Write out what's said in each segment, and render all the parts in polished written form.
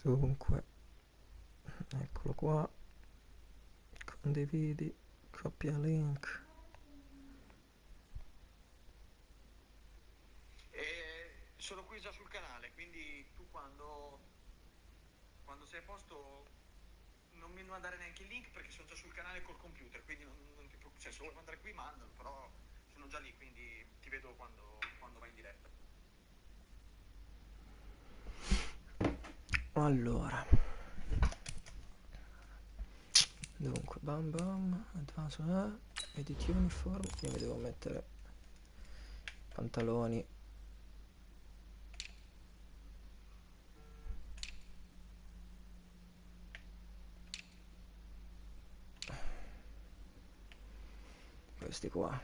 Dunque, eccolo qua, condividi, copia link. Sono qui già sul canale, quindi tu quando sei a posto non mi mandare neanche il link perché sono già sul canale col computer, quindi non ti preoccupare, cioè se vuoi mandare qui mandalo, però sono già lì, quindi ti vedo quando vai in diretta. Allora, dunque, bam bam, advanced, edit uniform, io mi devo mettere pantaloni. Questi qua.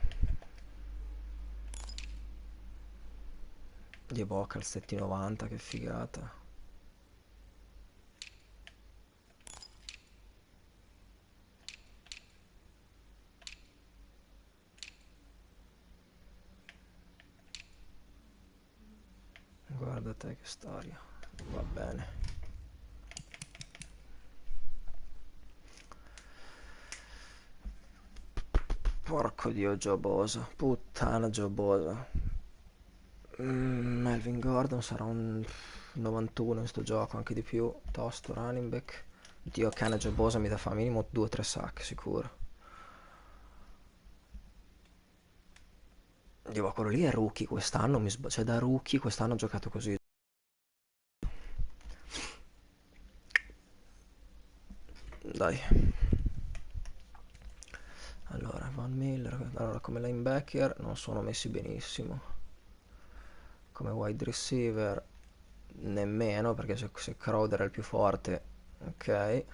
Di evoca il 790, che figata. Guarda te che storia. Va bene. Porco dio Giobosa. Puttana Giobosa. Melvin Gordon sarà un 91 in sto gioco, anche di più. Tosto, running back. Dio cane Giobosa mi dà fa minimo 2-3 sack sicuro. Dio, ma quello lì è rookie quest'anno, cioè da rookie quest'anno ha giocato così. Dai. Allora, Van Miller, allora come linebacker non sono messi benissimo. Come wide receiver nemmeno, perché se Crowder è il più forte, ok.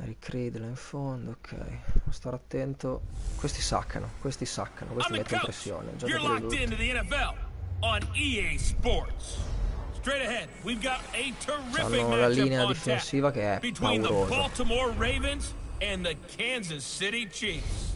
Eric Reed là in fondo, ok. Devo stare attento. Questi saccano, questi mettono pressione. Già You're locked into the NFL on EA Sports. Straight ahead, we've got a terrific hanno la linea matchup on difensiva tap che è between the paurosa. Baltimore Ravens and the Kansas City Chiefs.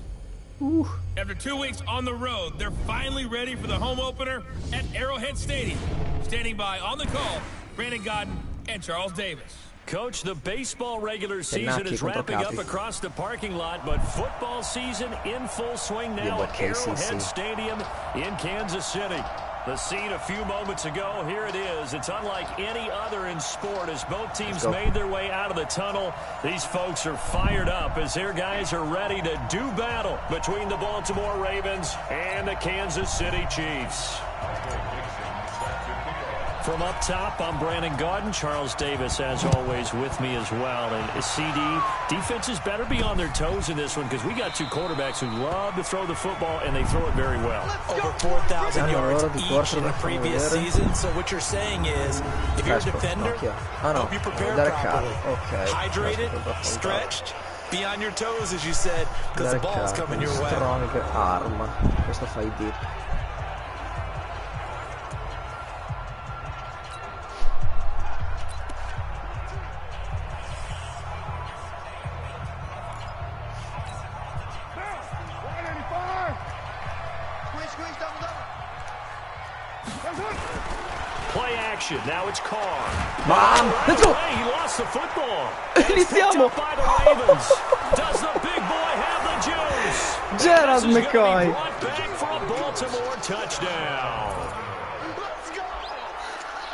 After 2 weeks on the road, they're finally ready for the home opener at Arrowhead Stadium. Standing by on the call, Brandon Gaudin and Charles Davis. Coach, the baseball regular season is wrapping up across the parking lot, but football season in full swing now at Arrowhead Stadium in Kansas City. The scene a few moments ago, here it is. It's unlike any other in sport as both teams made their way out of the tunnel. These folks are fired up as their guys are ready to do battle between the Baltimore Ravens and the Kansas City Chiefs. From up top, I'm Brandon Gaudin. Charles Davis, as always, with me as well. And CD, defenses better be on their toes in this one because we got two quarterbacks who love to throw the football, and they throw it very well. Over 4,000 yards each in the previous season. So what you're saying is, if you're a defender, hope you prepare properly. Hydrated, stretched, be on your toes, as you said, because the ball's coming your way. Strong arm. Questo fa i dip. Play action. Now it's Carr. Bam! Let's go! He lost the football. Iniziamo! By the Ravens. Does the big boy have the juice? Gerald McCoy. Back for a Baltimore touchdown.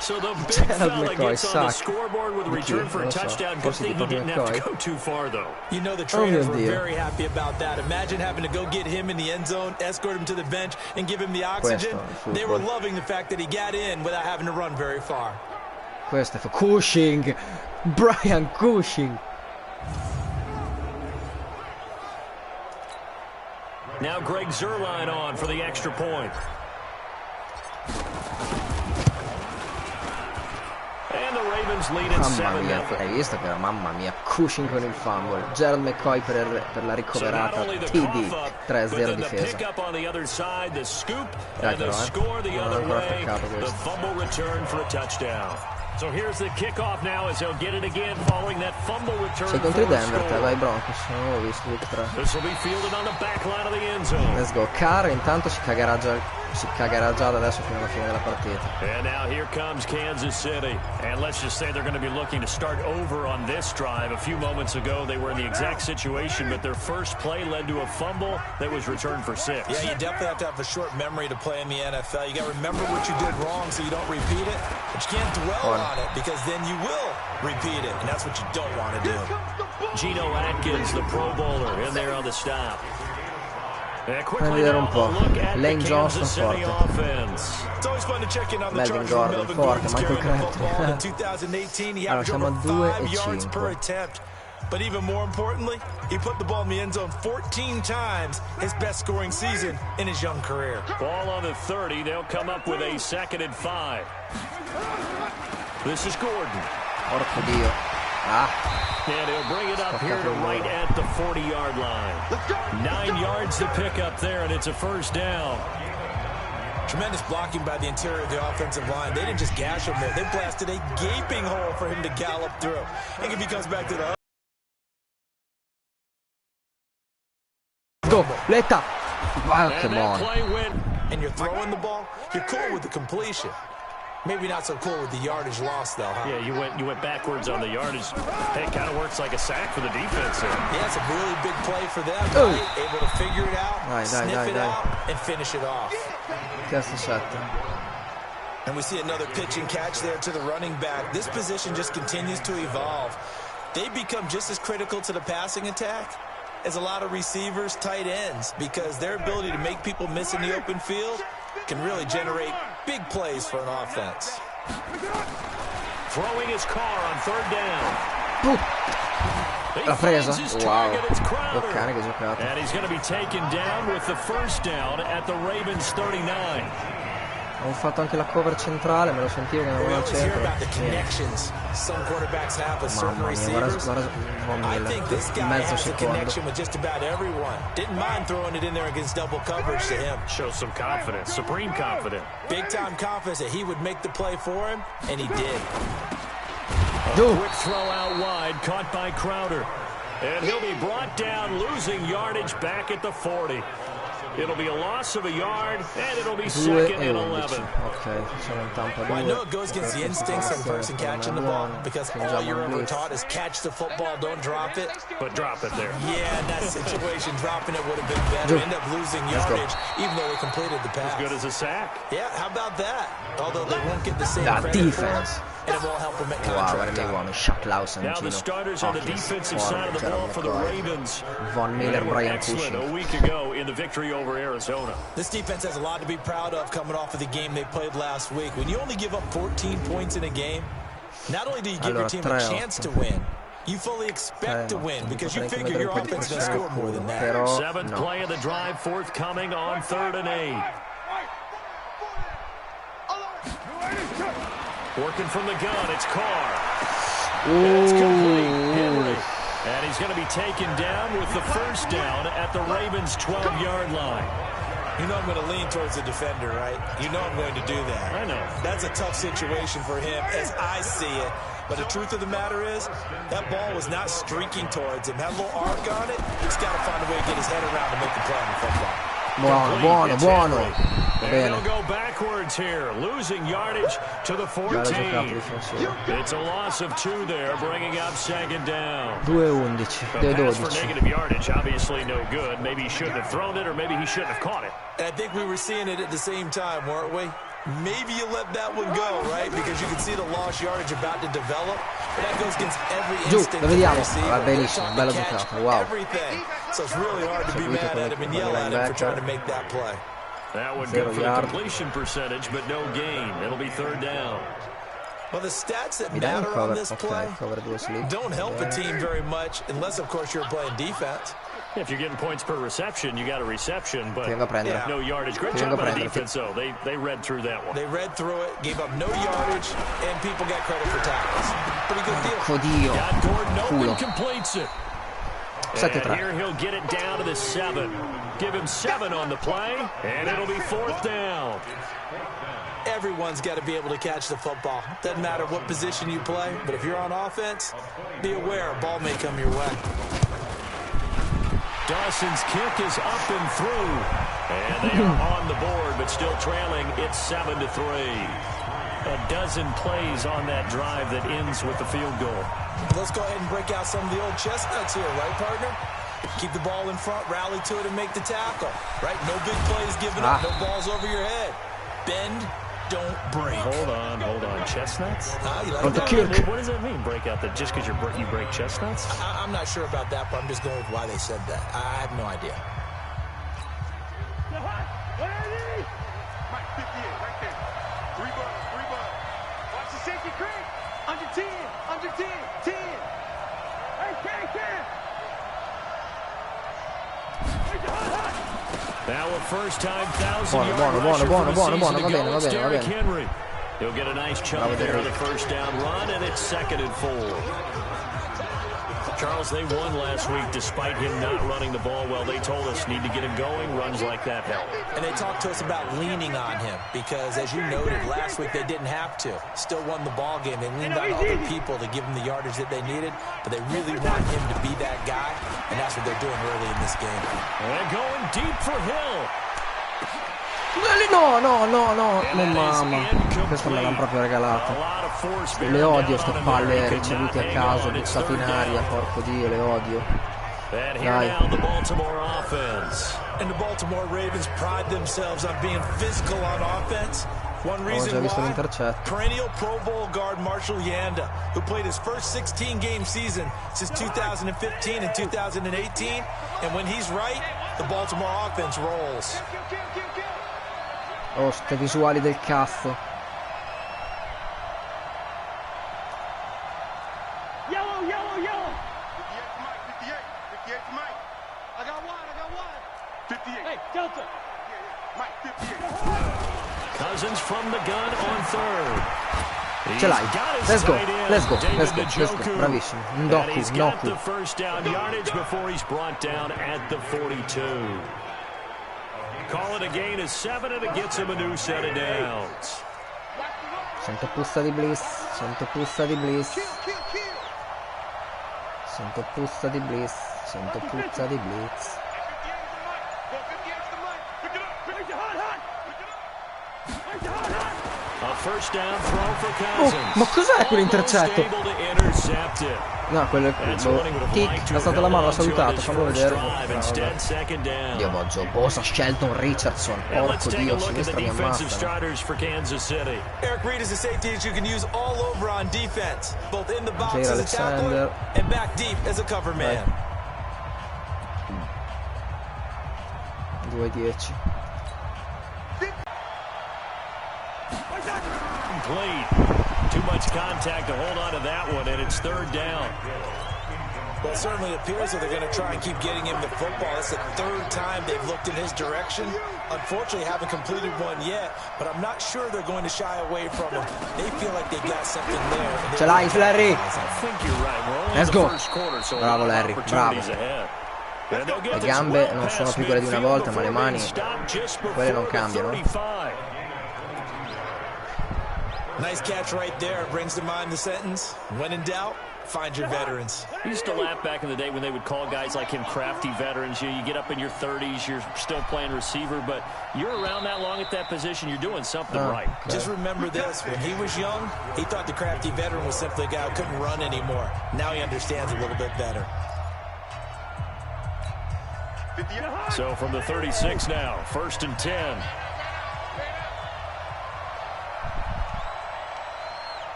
So the big fella gets on the scoreboard with a return for a touchdown. Good thing he didn't have to go too far, though. You know the trainers were very happy about that. Imagine having to go get him in the end zone, escort him to the bench, and give him the oxygen. They were loving the fact that he got in without having to run very far. Questo è Cushing. Brian Cushing. Now Greg Zuerlein on for the extra point. And the Ravens lead at 7-0. Mamma mia, hai visto che era, mamma mia, Cushing con il fumble, Gerald McCoy per la ricoverata, TD, 3-0 difesa. Dai però, non ho ancora attaccato questo. Sei contro i Denver, te vai Broncos, non l'avevo visto tutti e tre. Let's go, Carr intanto si cagherà già si cagherà già da adesso fino alla fine della partita. And now here comes Kansas City. And let's just say they're going to be looking to start over on this drive. A few moments ago, they were in the exact situation, but their first play led to a fumble that was returned for 6. Yeah, you definitely have to have a short memory to play in the NFL. You got to remember what you did wrong so you don't repeat it, but you can't dwell on it because then you will repeat it, and that's what you don't want to do. Geno Atkins, the Pro Bowler, in there on the stop. Fammi vedere un po'. Lane Johnson forte. Melvin Gordon forte, Michael Crabtree. Allora siamo a 2-5. But even more importantly, he put the ball in the end zone 14 times, his best scoring season in his young career. Ball on the 30, they'll come up with a 2nd and 5. This is Gordon. Porco Dio. And he'll bring it up here to right at the 40-yard line. 9 yards to pick up there, and it's a first down. Tremendous blocking by the interior of the offensive line. They didn't just gash him there. They blasted a gaping hole for him to gallop through. And if he comes back to the... Go, Letta! Wow, come on. And you're throwing the ball, you're cool with the completion. Maybe not so cool with the yardage loss, though, huh? Yeah, you went backwards on the yardage. Hey, it kind of works like a sack for the defense here. Yeah, it's a really big play for them, right? Able to figure it out, sniff it out, and finish it off. And we see another pitch and catch there to the running back. This position just continues to evolve. They become just as critical to the passing attack as a lot of receivers, tight ends, because their ability to make people miss in the open field can really generate big plays for an offense. Throwing his car on 3rd down. L'ha presa? Wow. Che cane che giocata. And he's going to be taken down with the first down at the Ravens 39. Ho fatto anche la cover centrale, me lo sentivo che andavo al centro. Some quarterbacks have with certain receivers. I think this guy has a connection with just about everyone. Didn't mind throwing it in there against double coverage to him. Shows some confidence, supreme confidence. Big time confidence that he would make the play for him, and he did. A quick throw out wide, caught by Crowder. And he'll be brought down, losing yardage back at the 40. It'll be a loss of a yard, and it'll be 2nd and 11. Okay, sono in tampa 2. Well, I know it goes against the instincts of the person catching the ball, because all you're ever taught is catch the football, don't drop it. But drop it there. Yeah, in that situation, dropping it would have been better. End up losing yardage, even though they completed the pass. As good as a sack. Yeah, how about that? Although they won't get the same credit defense. for it, and it won't help them at contract time. Now the starters on the defensive side of the ball for the Ravens. Von Miller, Brian Excellent a week ago in the victory over Arizona. This defense has a lot to be proud of coming off of the game they played last week. When you only give up 14 points in a game, not only do you give your team a chance to win, you fully expect to win because you figure your offense is going to score more than that. 7th play of the drive forthcoming on 3rd and 8. Working from the gun, it's Carr. It's complete. Henry. And he's going to be taken down with the first down at the Ravens' 12-yard line. You know I'm going to lean towards the defender, right? You know I'm going to do that. I know. That's a tough situation for him as I see it. But the truth of the matter is, that ball was not streaking towards him. Had a little arc on it. He's got to find a way to get his head around to make the play on the football. Buono. And he'll go backwards here, losing yardage to the 14. It's a loss of 2 there, bringing up 2nd down. 2-11. Pass for negative yardage, obviously no good. Maybe he shouldn't have thrown it, or maybe he shouldn't have caught it. And I think we were seeing it at the same time, weren't we? Maybe you let that one go, right? Because you can see the lost yardage about to develop. But that goes against every instinct. Va benissimo, bella giocata, wow. Everything. So it's really hard to be mad at him and yell at him for trying to make that play. That one good for the completion percentage, but no gain. It'll be 3rd down. Well, the stats that matter on this play don't help a team very much, unless, of course, you're playing defense. If you're getting points per reception, you got a reception, but no yardage. Great job by the defense, though. They read through that one. They read through it, gave up no yardage, and people got credit for tackles. Pretty good deal. Got Gordon open, completes it. And here he'll get it down to the 7. Give him 7 on the play, and it'll be 4th down. Everyone's got to be able to catch the football. Doesn't matter what position you play, but if you're on offense, be aware a ball may come your way. Dawson's kick is up and through. And they are on the board but still trailing. It's 7-3. A dozen plays on that drive that ends with the field goal. Let's go ahead and break out some of the old chestnuts here, right, partner? Keep the ball in front, rally to it, and make the tackle. Right? No big plays given up, no balls over your head. Bend, don't break. Hold on. Chestnuts? You like that? What does that mean, break out? That just because you break chestnuts? I'm not sure about that, but I'm just going with why they said that. I have no idea. Mike, 58, right there. 3 balls. Watch the safety creep. Under 10. 10. Hey, 10. Now a first-time 1,000-yard rusher for the season to go. It's Derrick Henry. He'll get a nice chunk there on the first down run, and it's 2nd and 4. Charles, they won last week despite him not running the ball well. They told us need to get him going. Runs like that help. And they talked to us about leaning on him because, as you noted, last week they didn't have to. Still won the ball game. They leaned on other people to give him the yardage that they needed, but they really want him to be that guy, and that's what they're doing early in this game. And going deep for Hill. No, mamma, questa me l'hanno proprio regalata. Le odio ste palle ricevute a caso, buttate in aria, porco Dio, le odio. Dai. And the Baltimore Ravens pride themselves on being physical on offense. One reason why, perennial Pro Bowl guard Marshall Yanda, who played his first 16-game season since 2015 and 2018, and when he's right, the Baltimore offense rolls. Oh, ste visuali del cazzo. Yellow. 58 to Mike. I got one. 58. Hey, Delta. Mike, 58. Cousins from the gun on third. Ce l'hai. Let's go. Bravissimo. Ndoku. The first down yardage before he's brought down at the 42. Call it a gain of 7, and it gets him a new set of downs. Sento puzza di bliss. A first down throw for Cousins. Ma cos'è quell'intercetto? No, quello è tic, ha stato la mano, ha salutato, fammi vedere. Dio boggio, Bosa ha scelto un Richardson. Porco Dio, sinistra mi ammazza. Eric Reed is a safety that you can use all over on defense, both in the box as a tackler and back deep as a cover man. 2-10. Complete. Too much contact to hold on to that one, and it's third down. Well, it certainly appears that they're going to try and keep getting him the football. It's the third time they've looked in his direction. Unfortunately, haven't completed one yet, but I'm not sure they're going to shy away from him. They feel like they got something there. Ce l'hai, Larry. I think you're right. Let's go. Bravo, Larry. Bravo. Le gambe non sono più quelle di una volta, ma le mani, quelle non cambiano. Nice catch right there. Brings to mind the sentence, when in doubt, find your veterans. I used to laugh back in the day when they would call guys like him crafty veterans. You get up in your 30s, you're still playing receiver, but you're around that long at that position, you're doing something right. Okay. Just remember this, when he was young, he thought the crafty veteran was simply a guy who couldn't run anymore. Now he understands a little bit better. So from the 36 now, 1st and 10.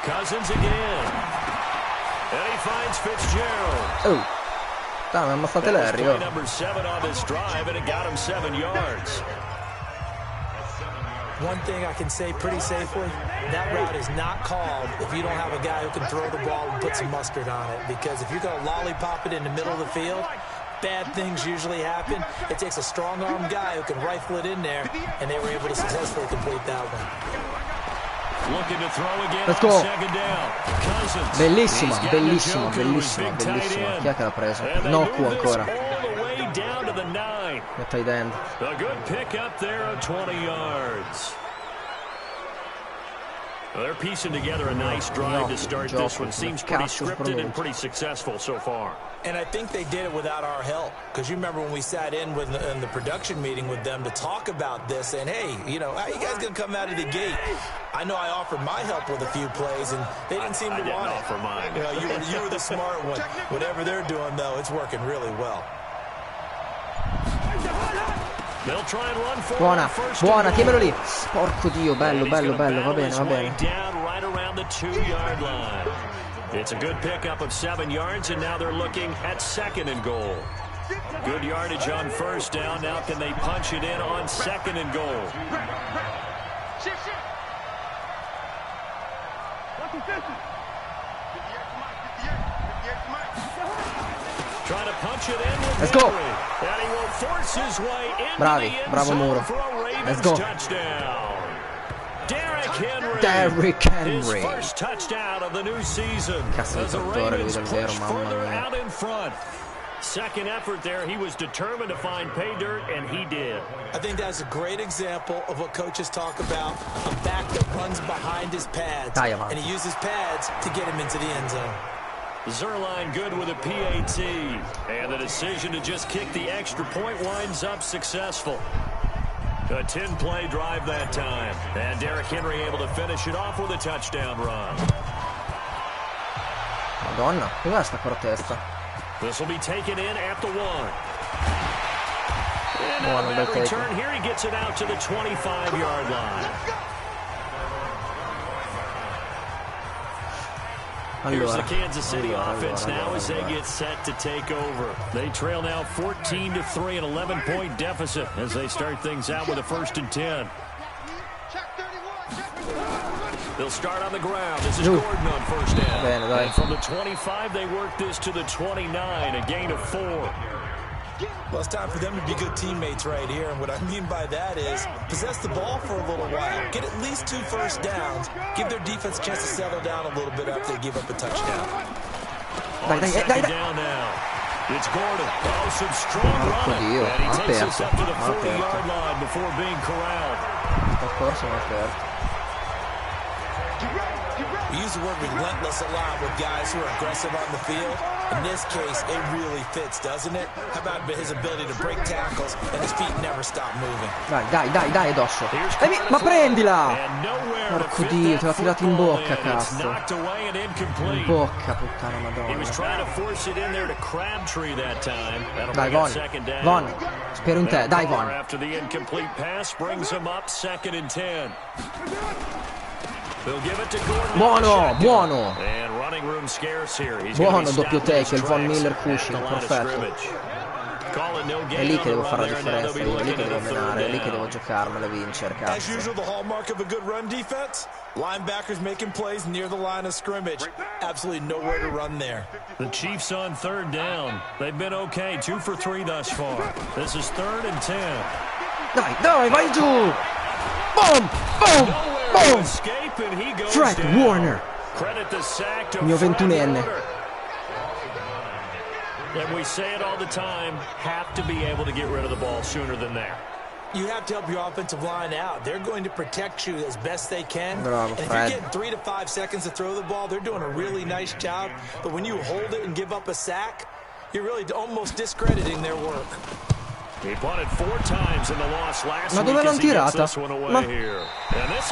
Cousins again. And he finds Fitzgerald. Oh, dai, mi ha ammazzato Larry. Number 7 on this drive, and it got him 7 yards. One thing I can say pretty safely, that route is not called if you don't have a guy who can throw the ball and put some mustard on it. Because if you're going to lollipop it in the middle of the field, bad things usually happen. It takes a strong-armed guy who can rifle it in there, and they were able to successfully complete that one. Looking to throw again. Let's go. Second down. Cousins. Bellissima. Chi è che l'ha preso? Noku ancora. The tight end. A good pick up there of 20 yards. Well, they're piecing together a nice drive to start this one. Seems pretty scripted and pretty successful so far. And I think they did it without our help. Because you remember when we sat in the production meeting with them to talk about this, and hey, you know, how you guys going to come out of the gate? I know I offered my help with a few plays, and they didn't seem to want it. Offer mine. You know, you were the smart one. Whatever they're doing, though, it's working really well. They'll try and run for buona, buona, tienilo lì. Porco Dio, bello, bello, bello, va bene, va bene. Down right around the 2-yard line. It's a good pickup of 7 yards, and now they're looking at 2nd and goal. Good yardage on 1st down. Now can they punch it in on 2nd and goal? Trying to punch it in with Let's go. And he will force his way into Bravi, the end bravo zone Muro. for a Ravens Let's go. touchdown. Derrick Henry. His first touchdown of the new season. As the Ravens push further out in front. Second effort there, he was determined to find pay dirt, and he did. I think that's a great example of what coaches talk about, a back that runs behind his pads, and he uses pads to get him into the end zone. Zerline good with a PAT, and the decision to just kick the extra point winds up successful. A 10-play drive that time, and Derrick Henry able to finish it off with a touchdown run. Madonna, dov'è sta cortezza? This will be taken in at the 1. And Buono, on that return here, he gets it out to the 25-yard line. Here's the Kansas City offense now as they get set to take over. They trail now 14-3, an 11-point deficit as they start things out with a 1st and 10. They'll start on the ground. This is Gordon on 1st down. And from the 25, they work this to the 29, a gain of 4. Well, it's time for them to be good teammates right here. And what I mean by that is possess the ball for a little while. Get at least 2 first downs. Give their defense a chance to settle down a little bit after they give up a touchdown. On 2nd down now. It's Gordon. Oh, some strong running. And he takes us up to the 40-yard line before being corralled. Of course, I'm aperto. We use the word relentless a lot with guys who are aggressive on the field. In this case, it really fits, doesn't it? How about his ability to break tackles and his feet never stop moving? Dai, addosso. Ma prendila! Porco Dio, te l'ha tirato in bocca, cazzo. In bocca, puttana madonna. Dai, Von, spero in te. Dai, Von. After the incomplete pass brings him up 2nd and 10. Buono, buono. Buono doppio take, il Von Miller Cushing, perfetto. È lì che devo fare la differenza, è lì che devo menare, è lì che devo giocarmela e vincere, cazzo. As usual, the hallmark of a good run defense, linebackers making plays near the line of scrimmage. Absolutely nowhere to run there. The Chiefs on 3rd down. They've been okay, 2 for 3 thus far. This is 3rd and 10. Dai, vai giù! Boom! Fred Warner, mio 21enne. And we say it all the time, have to be able to get rid of the ball sooner than that. You have to help your offensive line out. They're going to protect you as best they can. Bravo, and if Fred. you're getting 3 to 5 seconds to throw the ball, they're doing a really nice job. But when you hold it and give up a sack, you're really almost discrediting their work. He punted 4 times in the loss last Ma dove l'hanno tirata? Ma... That's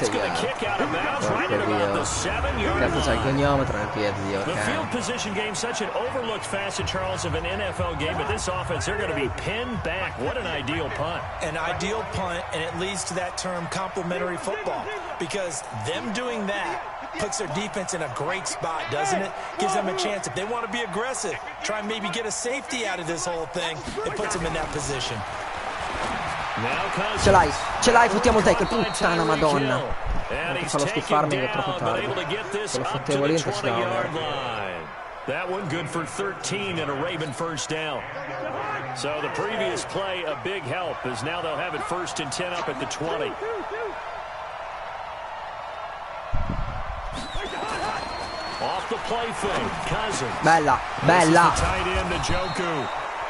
going to kick out of bounds right at about the 7-yard line. Cazzo c'ha il goniometro nel piede, Dio. The field position game, such an overlooked facet, Charles, of an NFL game, but this offense, they're going to be pinned back. What an ideal punt. An ideal punt, and it leads to that term complementary football, because them doing that puts their defense in a great spot, doesn't it? Gives them a chance. If they want to be aggressive, try and maybe get a safety out of this whole thing, it puts them in that position. Ce l'hai, fottiamo il take, puttana madonna. Non ti farlo schiffarmi che è troppo tardi. Se lo fottevo lì in touchdown. That one good for 13 and a Raven 1st down. So the previous play, a big help, as now they'll have it 1st and 10 up at the 20. Off the play fake, Cousins. Bella. Tight end to Joku.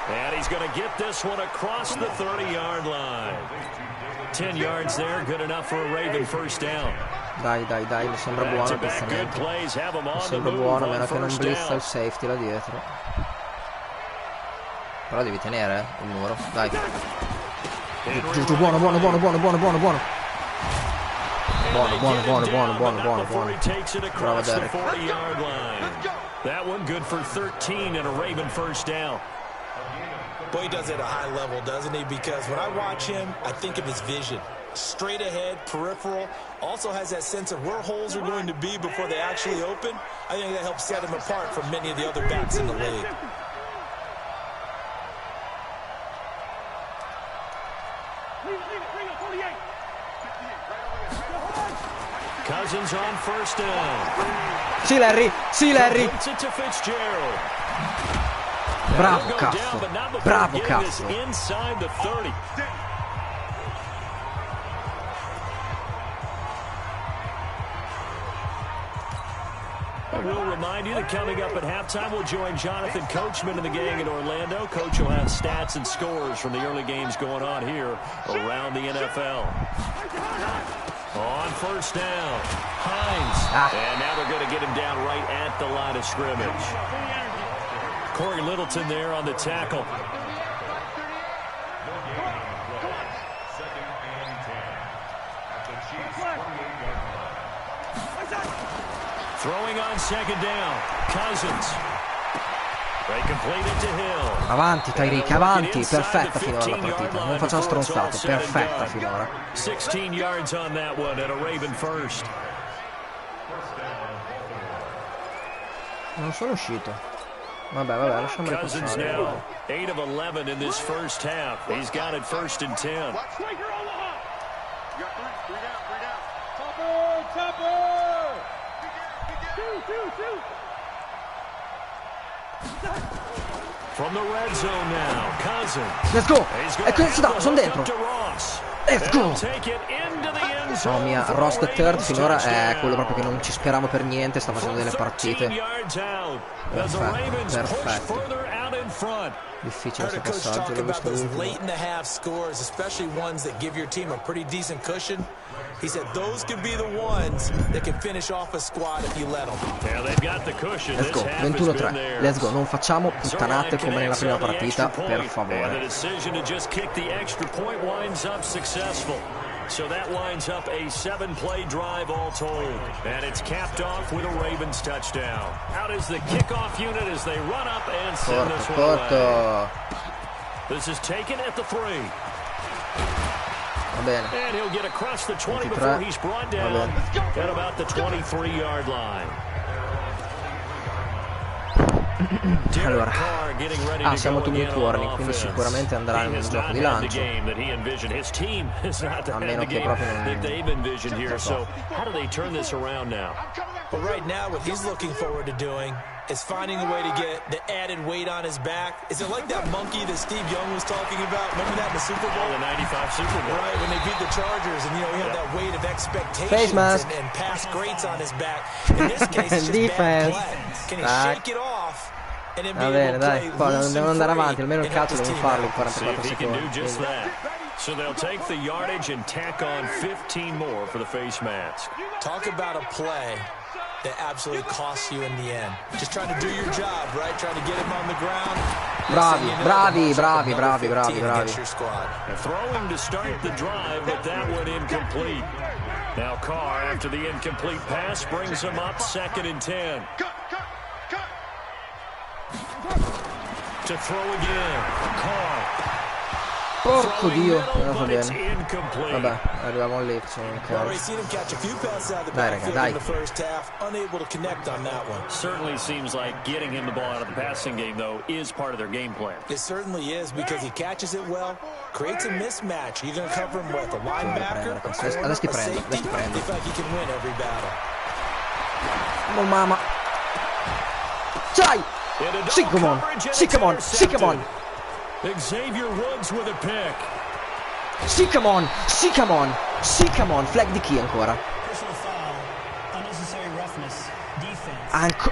And he's going to get this one across the 30-yard line. 10 yards there, good enough for a Raven first down. Dai, mi sembra buono questo. Mi sembra buono, a meno che non blitza il safety là dietro. Però devi tenere il muro, dai. Giù, buono. Buono. Bravo Derek. That one good for 13 and a Raven first down. Boy, he does it at a high level, doesn't he? Because when I watch him, I think of his vision. Straight ahead, peripheral. Also has that sense of where holes are going to be before they actually open. I think that helps set him apart from many of the other backs in the league. Cousins on first down. Sì, Larry. Bravo cazzo. Inside the 30. We'll remind you that coming up at halftime, we'll join Jonathan Coachman and the gang in Orlando. Coach will have stats and scores from the early games going on here around the NFL. On first down, Hines. And now they're going to get him down right at the line of scrimmage. Corey Littleton there on the tackle. Throwing on second down, Cousins. They complete it to Hill. Avanti Tyreek, avanti, perfetta finora la partita, non facciamo stronzate, perfetta finora. 16 yards on that one and a Raven first. Non sono uscito. Vabbè, lasciamo Cousins now 8 of 11 in this first half. He's got it first and 10. From the red zone now, Cousins. Let's go! Ecco, sono dentro. Let's go! Mamma mia, Ross the Third finora è quello proprio che non ci speravo per niente, sta facendo delle partite. Perfetto. Difficile questo passaggio, l'ho visto late in the half scores, especially ones that give your team a pretty decent cushion. He said those could be the ones that can finish off a squad if you let them. Yeah, they've got the cushion. Let's go, 21-3. Let's go, non facciamo puttanate come nella prima partita, per favore. The decision to just kick the extra point winds up successful. So that winds up a 7-play drive all told. And it's capped off with a Ravens touchdown. Out is the kickoff unit as they run up and send this one away. This is taken at the 3. Va bene. And he'll get across the 20 before he's brought down at about the 23-yard line. Allora, siamo to mute warning, quindi sicuramente andrà in un gioco di lancio, a meno che proprio non so. But right now what he's looking forward to doing is finding a way to get the added weight on his back. Is it like that monkey that Steve Young was talking about? Remember that in the Super Bowl? The 95 Super Bowl. Right, when they beat the Chargers, and he had that weight of expectations and past greats on his back. In this case, it's just bad play. Can he shake it off? Va bene, dai, poi devono andare avanti, almeno il calcio devono farlo in 44 secondi. So they'll take the yardage and tack on 15 more for the face mask. Talk about a play that absolutely costs you in the end. Just trying to do your job, right? Trying to get him on the ground. Bravi. Throwing to start the drive, but that one incomplete. Now Carr, after the incomplete pass, brings him up 2nd and 10. To throw again, Carr. Porco Dio, va bene. Vabbè, arriviamo lì, facciamo un calcio. Dai raga, dai. Certainly seems like getting him the ball out of the passing game, though, is part of their game plan. It certainly is, because he catches it well, creates a mismatch. You're going to cover him with a linebacker, adesso ti prendo. He feels like he can win every battle. Oh mamma. Sai! Come on. Xavier Woods with a pick. Come on. Flag di chi ancora?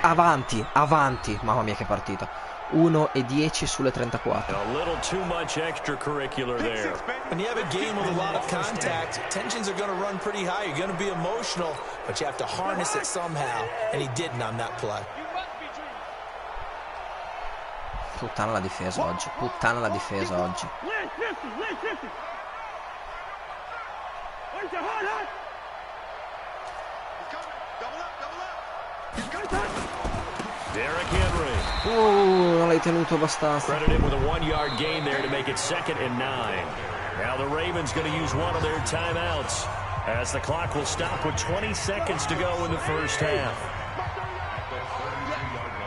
Avanti. Mamma mia che partita. 1 e 10 sulle 34. A little too much extracurricular there. When you have a game with a lot of contact, tensions are going to run pretty high. You're going to be emotional, but you have to harness it somehow, and he didn't on that play. Puttana la difesa oggi, puttana la difesa oggi. Derrick Henry. Non l'hai tenuto abbastanza. Credit him with a 1-yard gain there to make it 2nd and 9. Now the Ravens going to use one of their timeouts as the clock will stop with 20 seconds to go in the first half.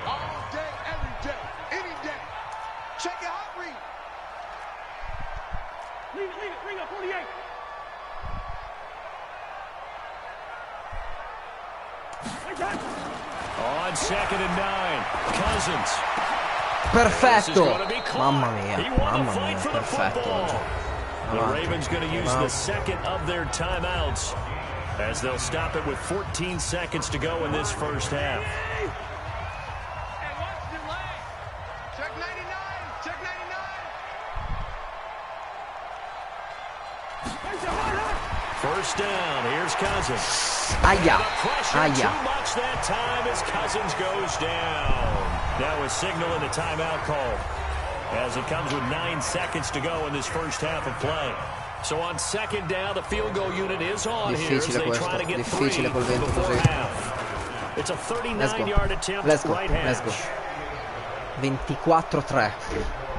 All day, every day, any day. Check it out, Reed. Leave it, bring up 48. On 2nd and 9, Cousins. Perfetto. Mamma mia, perfetto oggi. The Ravens going to use the 2nd of their timeouts as they'll stop it with 14 seconds to go in this first half. Hey, watch the leg. Check 99. Check 99. First down. Here's Cousins. Aia. Too much that time as Cousins goes down. Now a signal and a timeout call as it comes with 9 seconds to go in this first half of play. So on 2nd down, the field goal unit is on here as they try to get 3 before half. It's a 39-yard attempt right hash. Let's go. 24-3.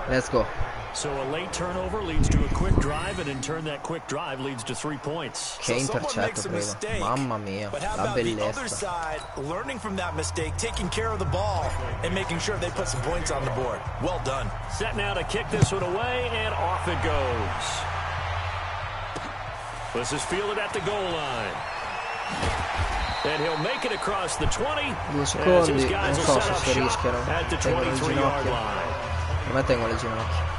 Let's go. So a late turnover leads to a quick drive, and in turn that quick drive leads to 3 points. Che intercetto prima. Mamma mia, la bellezza. Side, learning from that mistake, taking care of the ball, and making sure they put some points on the board. Well done. Set now to kick this one away, and off it goes. This is fielded at the goal line. And he'll make it across the 20. 2 secondi, non so se si rischiano. At the Tengo le 23-yard ginocchia. line. Per me tengo le ginocchia.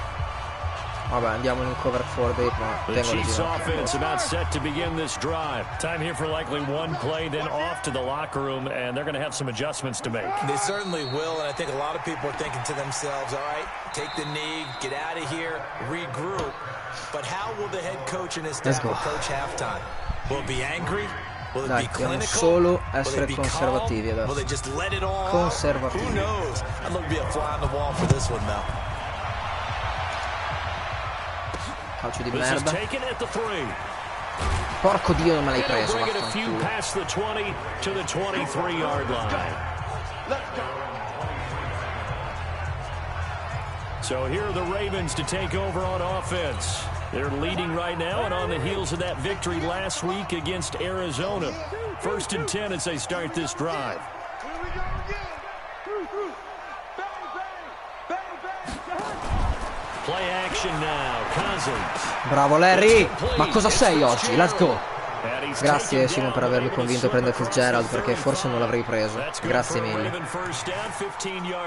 Vabbè, andiamo in cover 4 dei, ma The tengo le Chiefs ginocchia. offense about set to begin this drive. Time here for likely one play, then off to the locker room, and they're going to have some adjustments to make. They certainly will, and I think a lot of people are thinking to themselves, all right, take the knee, get out of here, regroup. But how will the head coach and his staff approach halftime? Will it be angry? Will it be clinical? Solo essere conservativi adesso. Will they just let it all Conservativi. Who knows? I'd love to be a fly on the wall for this one, though. Calcio di merda. Taken at the 3. Porco Dio, non me l'hai preso, Bring it a few past the 20 to the 23-yard line. So here are the Ravens to take over on offense. They're leading right now and on the heels of that victory last week against Arizona. 1st and 10 as they start this drive. Here we go again. Bang, bang. Play action now. Cousins. Bravo Larry. Ma cosa sei oggi? Let's go. Grazie Simon per avermi convinto a prendere Fitzgerald, perché forse non l'avrei preso. Grazie mille.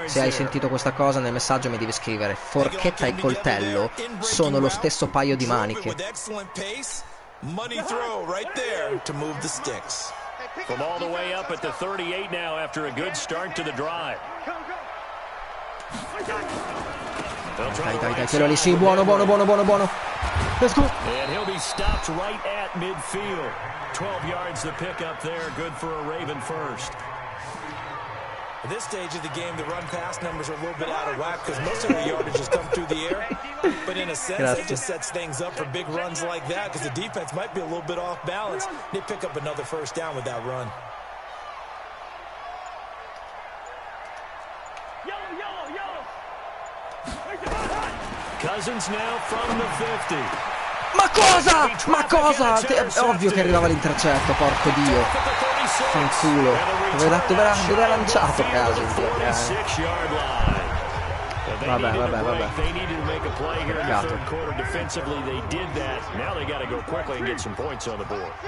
Se hai sentito questa cosa nel messaggio mi devi scrivere: forchetta e coltello sono lo stesso paio di maniche. From all the way up at the 38 now after a good start to the drive. Dai, quello lì, sì, buono. Let's go. And he'll be stopped right at midfield. 12 yards the pick up there, good for a Raven first. At this stage of the game, the run-pass numbers are a little bit out of whack because most of the yardage has come through the air. But in a sense, that just sets things up for big runs like that because the defense might be a little bit off balance. They pick up another first down with that run. Cousins now from the 50. Ma cosa? È ovvio che arrivava l'intercetto, porco Dio. Fanculo. Dove ha lanciato Cousins? Vabbè. Peccato.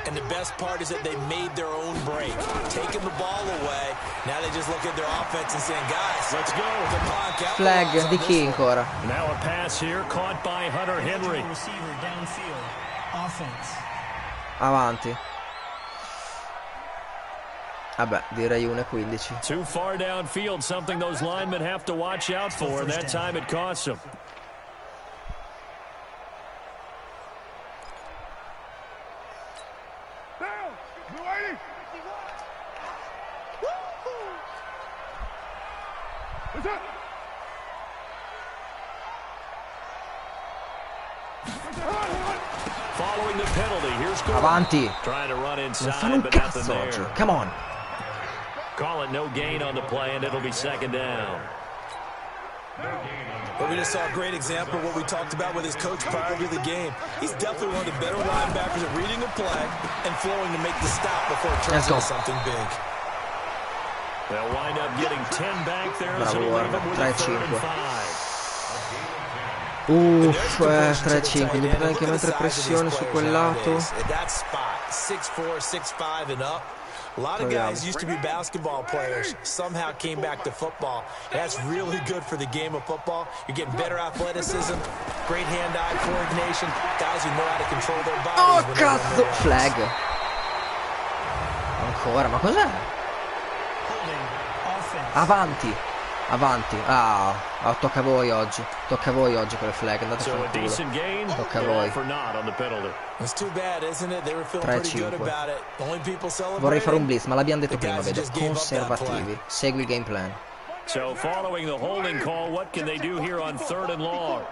And the best part is that they made their own break, taking the ball away. Now they just look at their offense and saying, guys, let's go. Come on, Flag di chi ancora? Now a pass here caught by Hunter Henry. Avanti. Vabbè, direi 1-15. Too far downfield, something those linemen have to watch out for, and that time it costs them. Following the penalty, here's Avanti. Trying to run Non fanno un cazzo oggi. Come on. Call it no gain on the play, and it'll be second down. But we just saw a great example of what we talked about with his coach prior to the game. He's definitely one of the better linebackers at reading a play and flowing to make the stop before it turns into something big. They'll wind up getting 10 back there. Bravo, guarda, 3-5. Uff, 3-5, devi anche mettere pressione su quel lato. A lot of guys used to be basketball players, somehow came back to football. That's really good for the game of football. You're getting better athleticism, great hand-eye coordination, guys who know how to control their bodies. Oh, cazzo! Flag. Ancora, ma cos'è? Avanti. Avanti. Tocca a voi oggi. Tocca a voi oggi con le flag. Andate a fare il culo. Tocca a voi. 3-5. Vorrei fare un blitz, ma l'abbiamo detto prima, vedo. Conservativi. Segui il game plan. So following the holding call, what can they do here on 3rd and long?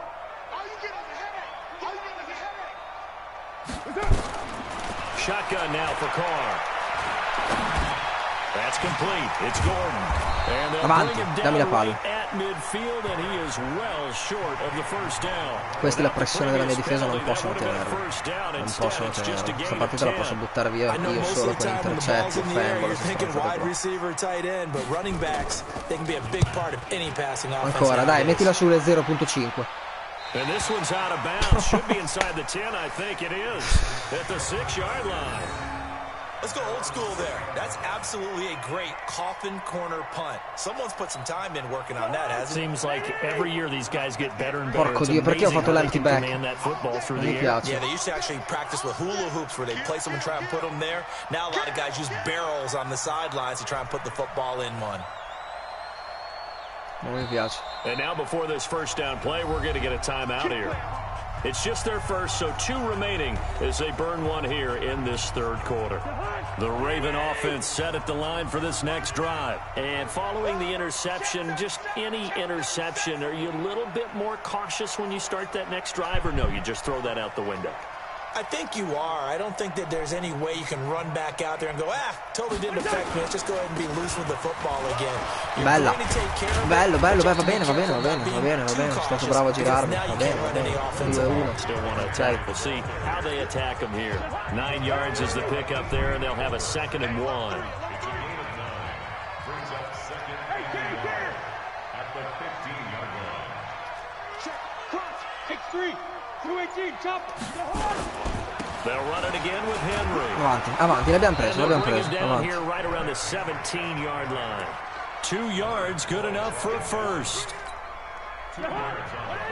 Shotgun now for Carr. That's complete. It's Gordon. Avanti, dammi la palla. Questa è la pressione della mia difesa, non possono tenerla. Non possono tenerla. Questa partita la posso buttare via io solo con intercetti o fumble. Ancora, dai, mettila sulle 0.5. And this one's out of bounds. Should be inside the 10, I think it is. At the 6-yard line. Let's go old school there. That's absolutely a great coffin corner punt. Someone's put some time in working on that, hasn't it? Seems like every year these guys get better and better. Porco Dio, perché ho fatto l'empty back? Mi piace. Yeah, they used to actually practice with hula hoops where they place them and try and put them there. Now a lot of guys use barrels on the sidelines to try and put the football in one. Non mi piace. And now before this first down play, we're going to get a timeout here. It's just their first, so 2 remaining as they burn one here in this 3rd quarter. The Raven offense set at the line for this next drive. And following the interception, just any interception, are you a little bit more cautious when you start that next drive, or no, you just throw that out the window? I think you are. I don't think that there's any way you can run back out there and go, totally didn't affect me. Let's just go ahead and be loose with the football again. Bella. Bello, va bene. Sono stato bravo a girarmi. Va bene. 2-1. Okay. We'll see how they attack them here. 9 yards is the pickup there, and they'll have a 2nd and 1. They'll run it again with Henry. Avanti, l'abbiamo preso. Avanti. Here right around the 17-yard line. 2 yards, good enough for a first.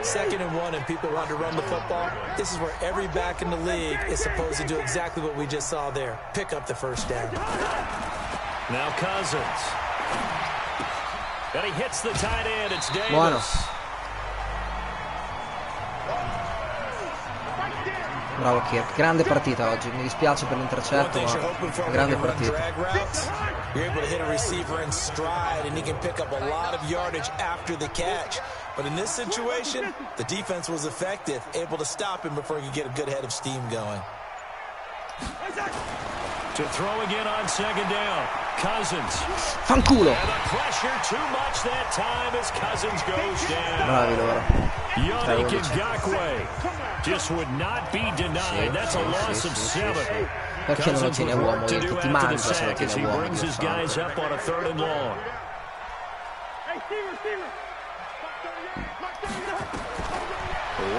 2nd and 1, and people want to run the football. This is where every back in the league is supposed to do exactly what we just saw there. Pick up the first down. Now Cousins. And he hits the tight end. It's Davis. Buono. Bravo Kirk, grande partita oggi, mi dispiace per l'intercetto, ma grande partita. You're able to hit a receiver in stride and he can pick up a lot of yardage after the catch. But in this situation, the defense was effective, able to stop him before he could get a good head of steam going. To throw again on 2nd down. Cousins. Fanculo. And the pressure too much that time as Cousins goes down. Bravi loro. Yannick Ngakoue just would not be denied. That's a loss of 7. Perché non lo tiene uomo? Che ti mangia se lo tiene he uomo. brings his guys up on a 3rd and long.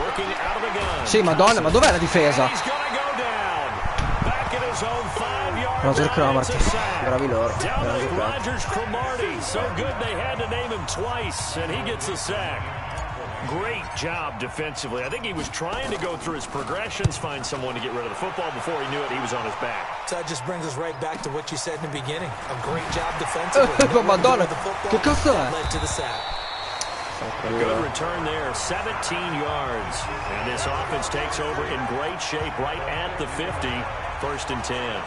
Working out of the gun. Sì, madonna, ma dov'è la difesa? Roger Cromartie, bravi loro. Rogers Cromartie, so good they had to name him twice, and he gets a sack. Great job defensively. I think he was trying to go through his progressions, find someone to get rid of the football. Before he knew it, he was on his back. So that just brings us right back to what you said in the beginning. A great job defensively. Madonna, che cazzo è? Led to the sack. A good return there, 17 yards. And this offense takes over in great shape right at the 50, 1st and 10.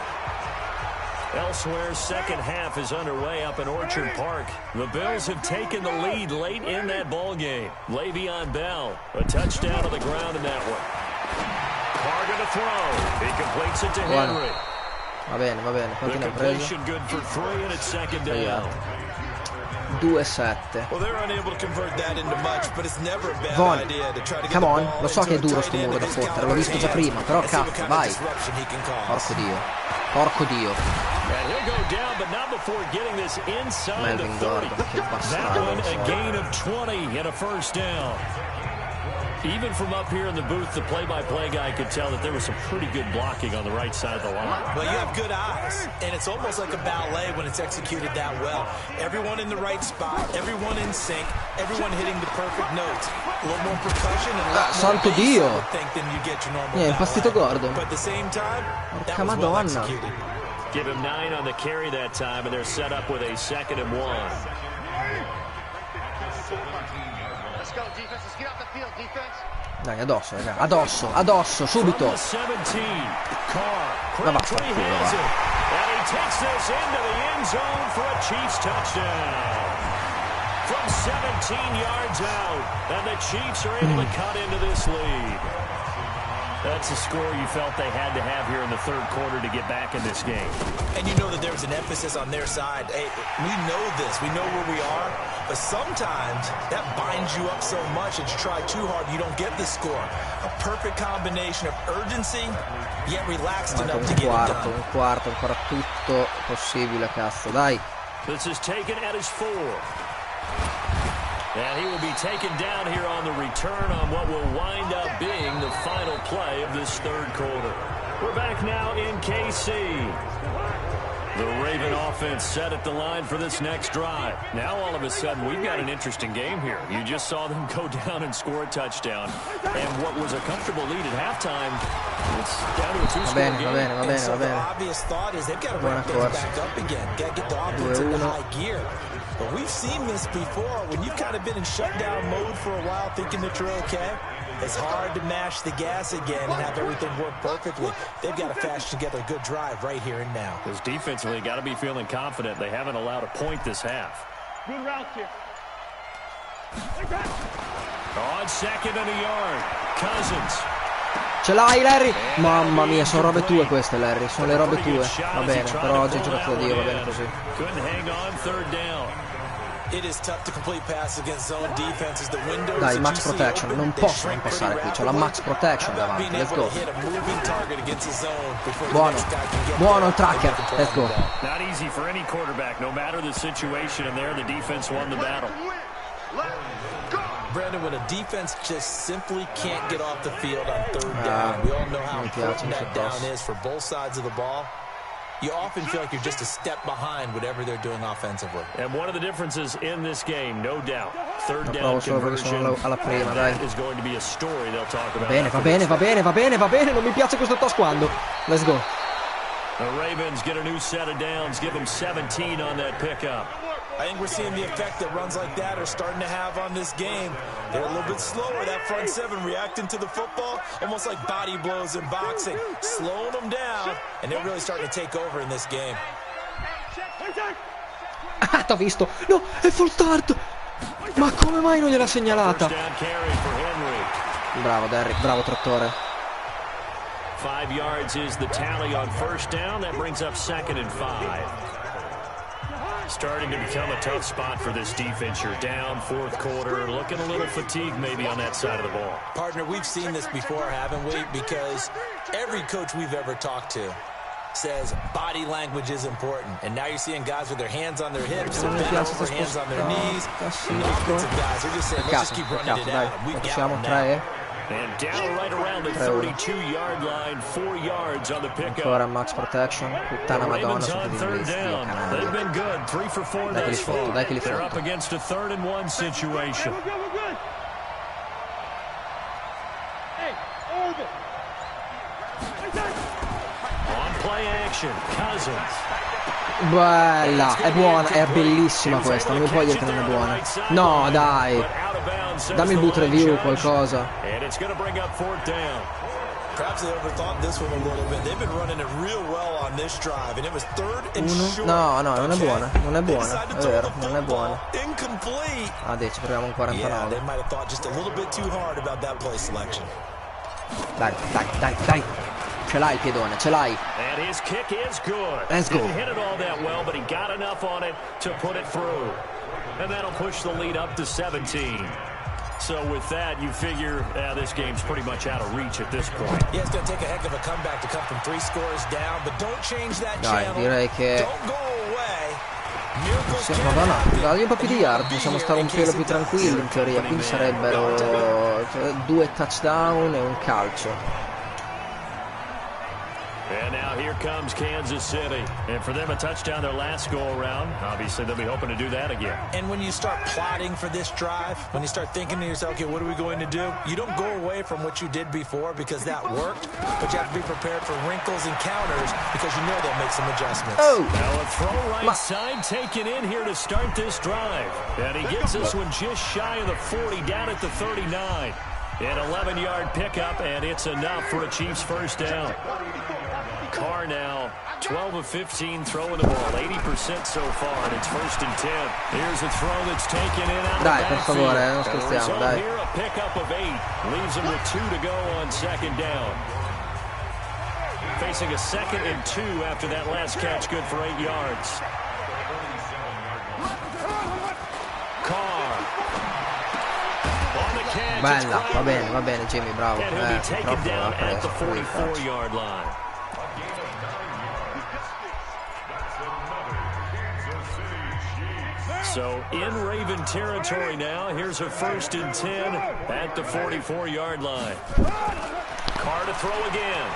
Elsewhere, second half is underway up in Orchard Park. The Bills have taken the lead late in that ball game. Le'Veon Bell, a touchdown on the ground in that one. Carr to throw. He completes it to Henry. Va bene, quanti ne ha preso? Good for 3 and it's second down. 2-7. Well, they're unable to convert that into much, but it's never a bad Von, idea to try to get come on, the ball lo so che è into duro a sto tight end muro da of his fottere, l'ho visto già prima, però cazzo, vai. Porco Dio. And he'll go down, but not before getting this inside the 30. That one a gain of 20 and a first down. Even from up here in the booth, the play-by-play guy could tell that there was some pretty good blocking on the right side of the line. Well, you have good eyes, and it's almost like a ballet when it's executed that well. Everyone in the right spot, everyone in sync, everyone hitting the perfect notes. A little more percussion and a lot more Santo Dio! than you get your normal È impazzito Gordon. But at the same time, that Porca was well Madonna. executed. Give him 9 on the carry that time, and they're set up with a 2nd and 1. Let's go, defense. Let's get off the field, defense. Dai, addosso, raga. Addosso, subito. Ma vaffanculo, va. And he takes this into the end zone for a Chiefs touchdown. From 17 yards out, and the Chiefs are able to cut into this lead. That's a score you felt they had to have here in the 3rd quarter to get back in this game. And you know that there's an emphasis on their side. Hey, we know this. We know where we are. But sometimes that binds you up so much that you try too hard, you don't get the score. A perfect combination of urgency, yet relaxed enough to get it done. Un quarto, ancora tutto possibile, cazzo, dai. This is taken at his 4. And he will be taken down here on the return on what will wind up being the final play of this 3rd quarter. We're back now in KC. The Raven offense set at the line for this next drive. Now all of a sudden we've got an interesting game here. You just saw them go down and score a touchdown. And what was a comfortable lead at halftime, it's down to a 2-score game. Va bene. So the obvious thought is they've got to ramp things back up again. Got to get the offense into high gear. But we've seen this before. When you've kind of been in shutdown mode for a while thinking that you're okay, it's hard to mash the gas again and have everything work perfectly. They've got to fashion together a good drive right here and now. Because defensively, got to be feeling confident. They haven't allowed a point this half. Good route here. On 2nd and a yard, Cousins. Ce l'hai, Larry? Mamma mia, sono robe tue queste, Larry. Sono le robe tue. Va bene, però oggi hai giocato da Dio, va bene così. Dai, max protection. Non posso non passare qui. C'ho la max protection davanti. Let's go. Buono il tracker. Let's go. Not easy for any quarterback, no matter the situation, and there the defense won the battle. Brandon, when a defense just simply can't get off the field on 3rd down, we all know how important that down is for both sides of the ball. You often feel like you're just a step behind whatever they're doing offensively. And one of the differences in this game, no doubt, 3rd down conversion is going to be a story they'll talk about. Va bene, non mi piace questo tosquando. Let's go. The Ravens get a new set of downs, give them 17 on that pickup. I think we're seeing the effect that runs like that are starting to have on this game. They're a little bit slower, that front 7 reacting to the football, almost like body blows in boxing, slowing them down, and they're really starting to take over in this game. Ah, t'ho visto. No, è full start. Ma come mai non gliel'ha segnalata? Bravo, Derrick, bravo trattore. 5 yards is the tally on 1st down. That brings up 2nd and 5. Starting to become a tough spot for this defense. You're down 4th quarter, looking a little fatigued maybe on that side of the ball. Partner, we've seen this before, haven't we? Because every coach we've ever talked to says body language is important. And now you're seeing guys with their hands on their hips, and bent over, hands on their knees. And the offensive guys are just saying, let's just keep running it out. We've got them now. And down right around the 32-yard line, 4 yards on the pickup. Ancora max protection. Puttana madonna, sono third down. They've been good. 3 for 4 thus far. They're up against a 3rd and 1 situation. On play action, Cousins. Bella, è buona, è bellissima questa, non mi puoi dire che non è buona. No, dai. Dammi il boot review, qualcosa. Perhaps they overthought this one a little bit. They've been running it real well on this drive, and it was third and short. No, non è buona, non è buona, è vero, non è buona. Ci proviamo un 49. Yeah, they might have thought just a little bit too hard about that play selection. Dai. Ce l'hai il piedone, ce l'hai. And his kick is good. Let's go. Didn't hit it all that well, but he got enough on it to put it through. And that'll push the lead up to 17. So with that, you figure this game's pretty much out of reach at this point. Yeah, it's going to take a heck of a comeback to come from 3 scores down, but don't change that channel. Direi che don't go away. Madonna, dagli un po' più di yard, possiamo stare un pelo più tranquilli in teoria. Quindi sarebbero 2 touchdown e un calcio. And now here comes Kansas City. And for them, a touchdown their last go-around. Obviously, they'll be hoping to do that again. And when you start plotting for this drive, when you start thinking to yourself, okay, what are we going to do? You don't go away from what you did before because that worked, but you have to be prepared for wrinkles and counters because you know they'll make some adjustments. Oh! Now a throw right side taken in here to start this drive. And he gets this one just shy of the 40, down at the 39. An 11-yard pickup, and it's enough for a Chiefs first down. Carr now 12 of 15 throwing the ball, 80% so far, and it's 1st and 10. Here's a throw that's taken in out of the backfield. Per favore, non scherziamo, dai. Here a pickup of 8 leaves him with 2 to go on 2nd down. Facing a 2nd and 2 after that last catch, good for 8 yards. Carr. Bella, va bene Jimmy, bravo. And he'll be taken down at the 44-yard line. So in Raven territory now. Here's a 1st and 10 at the 44-yard line. Carr to throw again.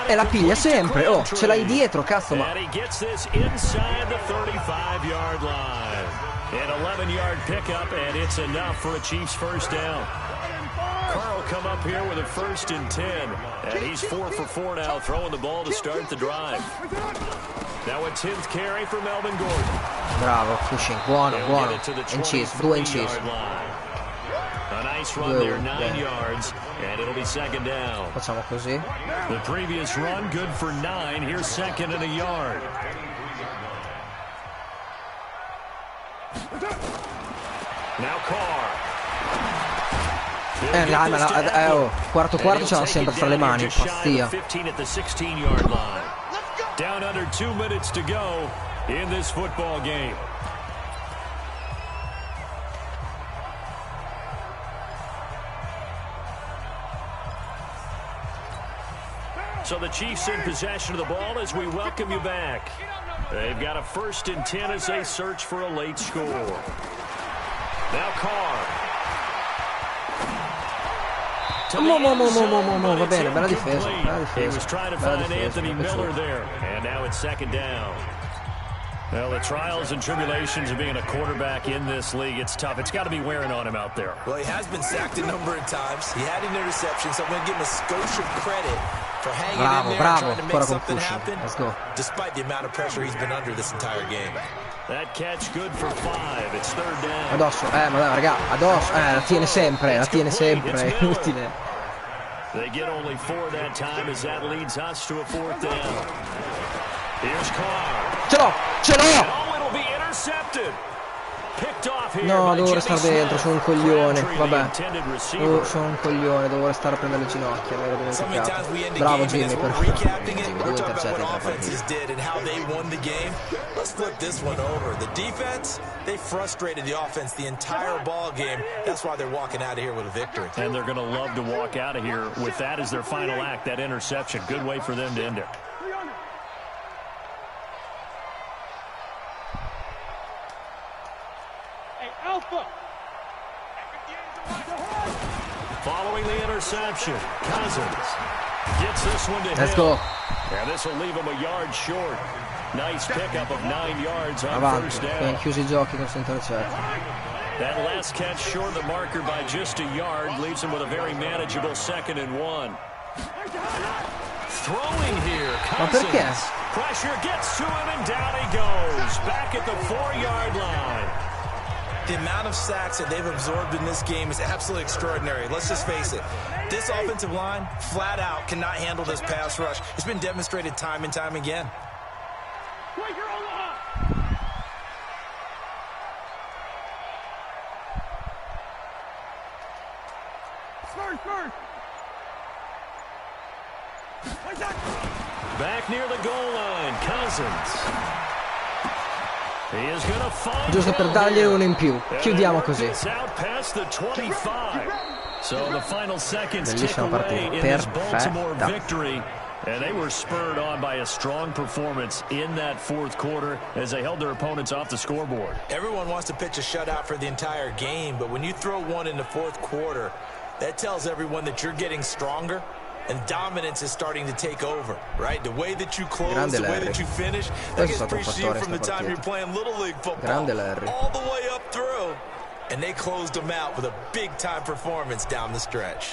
E la piglia sempre. Oh, ce l'hai dietro, cazzo, ma. And he gets this inside the 35-yard line. An 11-yard pickup, and it's enough for a Chiefs first down. Carr will come up here with a 1st and 10. And he's 4 for 4 now, throwing the ball to start the drive. Now a 10th carry for Melvin Gordon. Bravo, pushing, buono. Inciso, 2 inciso. A nice run there, 9 yards, and it'll be 2nd down. Facciamo così. The previous run, good for 9. Here's 2nd and a yard. Now Carr. Quarto ce l'ha sempre fra le mani, pazzia. 15 at the 16-yard line. Down under 2 minutes to go in this football game. So the Chiefs in possession of the ball as we welcome you back. They've got a 1st and 10 as they search for a late score. Now Carr. Va bene, bella difesa. He was trying to find Anthony Miller there, and now it's 2nd down. Well, the trials and tribulations of being a quarterback in this league, it's tough. It's got to be wearing on him out there. Well, he has been sacked a number of times. He had an interception, so I'm going to give him a skosh of credit for hanging in there and trying to make something happen. Let's go. Despite the amount of pressure he's been under this entire game. That catch good for 5. It's 3rd down. Addosso, ma raga, addosso, la tiene sempre, è inutile. They get only 4 that time as that leads us to a 4th down. Here's Carr. Ce l'ho! Oh, it'll be intercepted. Picked off here. No, devo restare dentro, sono un coglione. Vabbè. Sono un coglione, devo restare a prendere le ginocchia, mi ero dimenticato. Bravo Jimmy, Jimmy, 2 intercetti in 3 partite. Let's flip this one over. The defense, they frustrated the offense the entire ball game. That's why they're walking out of here with a victory. And they're going to love to walk out of here with that as their final act, that interception. Good way for them to end it. Following the interception, Cousins gets this one to him. Let's go. And this will leave him a yard short. Nice pickup of 9 yards on Avanti, first down. abbiamo chiuso I giochi con questo intercetto. That last catch short of the marker by just a yard leaves him with a very manageable 2nd and 1. Throwing here. Ma perché? Pressure gets to him and down he goes. Back at the 4-yard line. The amount of sacks that they've absorbed in this game is absolutely extraordinary. Let's just face it. This offensive line, flat out, cannot handle this pass rush. It's been demonstrated time and time again. Back near the goal line, Cousins. He is gonna find giusto per dargli uno in più. Chiudiamo così. So the final seconds tick away in this Baltimore victory. And they were spurred on by a strong performance in that fourth quarter as they held their opponents off the scoreboard. Everyone wants to pitch a shutout for the entire game, but when you throw one in the fourth quarter, that tells everyone that you're getting stronger and dominance is starting to take over, right? The way that you close, the way that you finish, that gets appreciated from the time you're playing Little League football all the way up through. And they closed them out with a big-time performance down the stretch.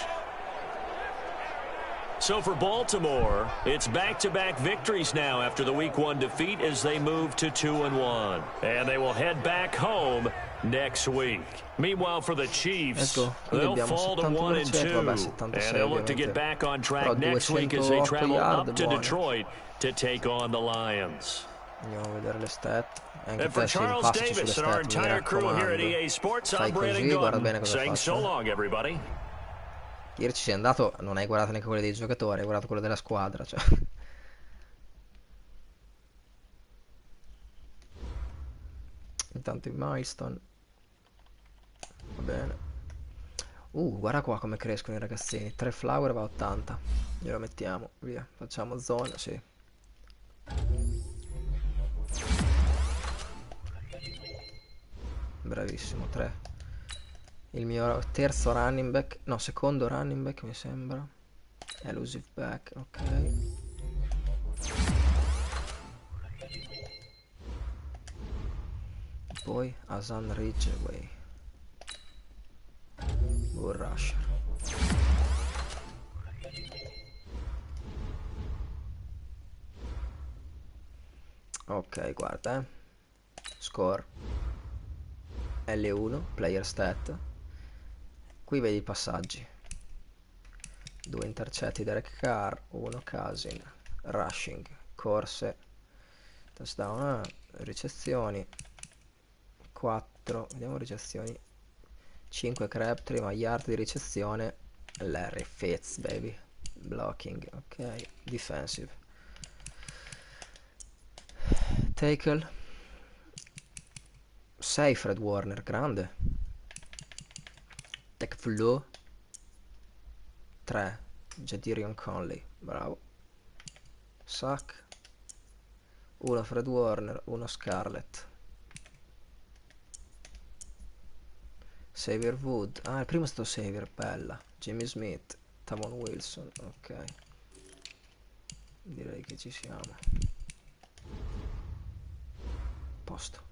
So for Baltimore, it's back-to-back victories now after the Week 1 defeat as they move to 2-1. And they will head back home next week. Meanwhile, for the Chiefs, they'll fall to 1-2. And they'll look to get back on track next week as they travel up to Detroit to take on the Lions. Andiamo a vedere le stat. And for Charles Davis and our entire crew here at EA Sports, I'm Brandon Gordon, saying so long, everybody. Ieri ci sei andato, non hai guardato neanche quelle dei giocatori, hai guardato quelle della squadra, cioè. Intanto i milestone. Va bene. Guarda qua come crescono i ragazzini. 3 flower va a 80. Glielo mettiamo, via. Facciamo zona, sì. Bravissimo, 3. Il mio terzo running back, no, secondo running back mi sembra. Elusive back, ok. Poi Hasan Ridgeway. Bull rusher. Ok, guarda, Score. L1, player stat. Qui vedi i passaggi. 2 intercetti Derek Carr, 1 Cousin, rushing, corse, touchdown, ricezioni, 4, vediamo ricezioni, 5 Crabtree, ma yard di ricezione, Larry Fitz, baby, blocking, ok, defensive, tackle, 6 Fred Warner, grande, tech flow, 3 Jadirian Conley, bravo, sack, 1 Fred Warner, 1 Scarlett, Xavier Wood, il primo è stato Xavier, bella, Jimmy Smith, Tavon Wilson, ok, direi che ci siamo, posto.